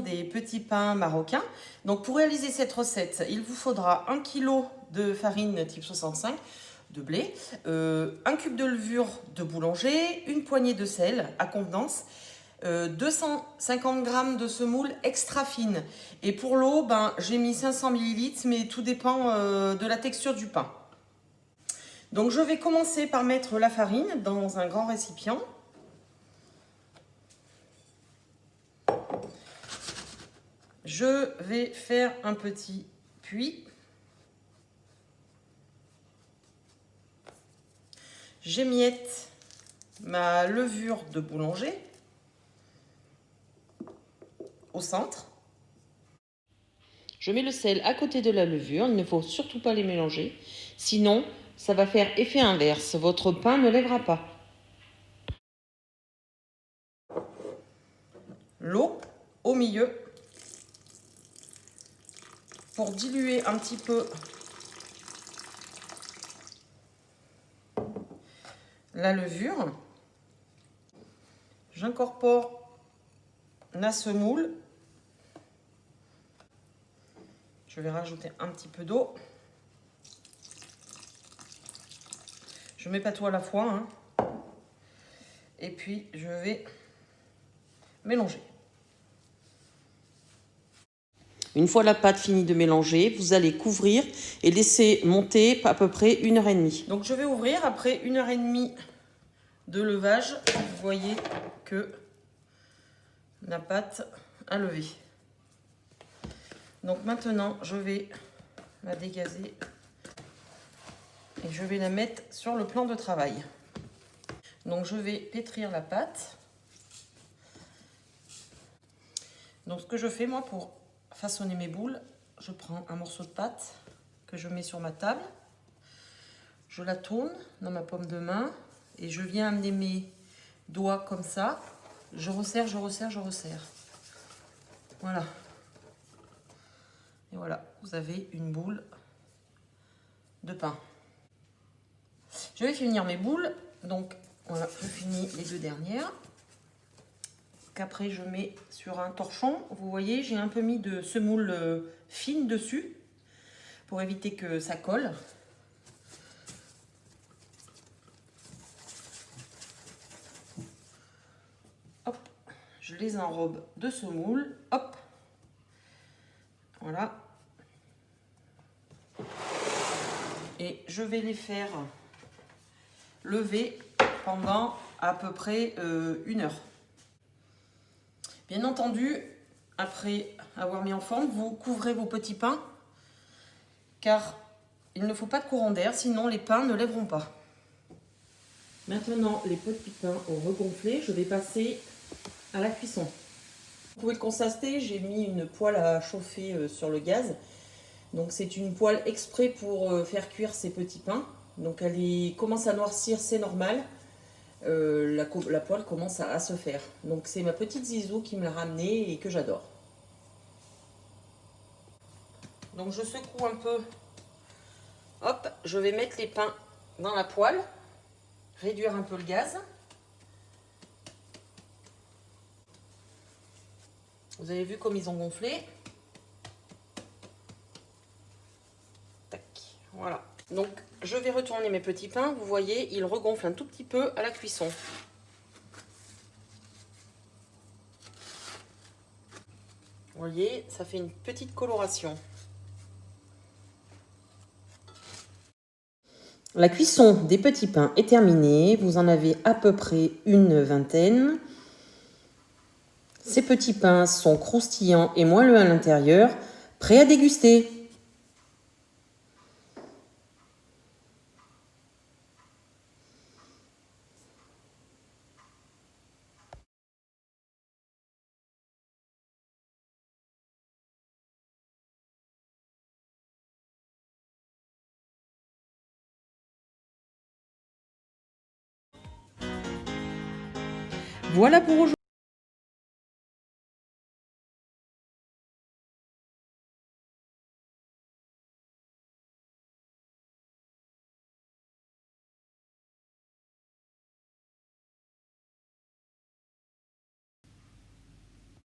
Des petits pains marocains. Donc pour réaliser cette recette, il vous faudra 1 kg de farine type 65 de blé, 1 cube de levure de boulanger, une poignée de sel à convenance, 250 g de semoule extra fine. Et pour l'eau, j'ai mis 500 ml, mais tout dépend de la texture du pain. Donc je vais commencer par mettre la farine dans un grand récipient. Je vais faire un petit puits. J'émiette ma levure de boulanger au centre. Je mets le sel à côté de la levure. Il ne faut surtout pas les mélanger. Sinon, ça va faire effet inverse. Votre pain ne lèvera pas. L'eau au milieu pour diluer un petit peu la levure. J'incorpore la semoule. Je vais rajouter un petit peu d'eau. Je mets pas tout à la fois, hein. Et puis je vais mélanger. Une fois la pâte finie de mélanger, vous allez couvrir et laisser monter à peu près 1h30. Donc je vais ouvrir après 1h30 de levage. Vous voyez que la pâte a levé. Donc maintenant, je vais la dégazer et je vais la mettre sur le plan de travail. Donc je vais pétrir la pâte. Donc ce que je fais moi pour façonner mes boules, je prends un morceau de pâte que je mets sur ma table. Je la tourne dans ma paume de main et je viens amener mes doigts comme ça. Je resserre, je resserre, je resserre. Voilà. Et voilà, vous avez une boule de pain. Je vais finir mes boules. Donc voilà, je finis les 2 dernières. Qu'après je mets sur un torchon. Vous voyez, j'ai un peu mis de semoule fine dessus pour éviter que ça colle. Hop, je les enrobe de semoule. Hop, voilà. Et je vais les faire lever pendant à peu près 1 heure. Bien entendu, après avoir mis en forme, vous couvrez vos petits pains car il ne faut pas de courant d'air, sinon les pains ne lèveront pas. Maintenant, les petits pains ont regonflé, je vais passer à la cuisson. Vous pouvez le constater, j'ai mis une poêle à chauffer sur le gaz. Donc c'est une poêle exprès pour faire cuire ces petits pains. Donc elle commence à noircir, c'est normal. La poêle commence à se faire. Donc c'est ma petite Zizou qui me l'a ramené et que j'adore. Donc je secoue un peu. Hop, je vais mettre les pains dans la poêle. Réduire un peu le gaz. Vous avez vu comme ils ont gonflé. Tac, voilà. Donc je vais retourner mes petits pains. Vous voyez, ils regonflent un tout petit peu à la cuisson. Vous voyez, ça fait une petite coloration. La cuisson des petits pains est terminée. Vous en avez à peu près une vingtaine. Ces petits pains sont croustillants et moelleux à l'intérieur, prêts à déguster. Voilà pour aujourd'hui.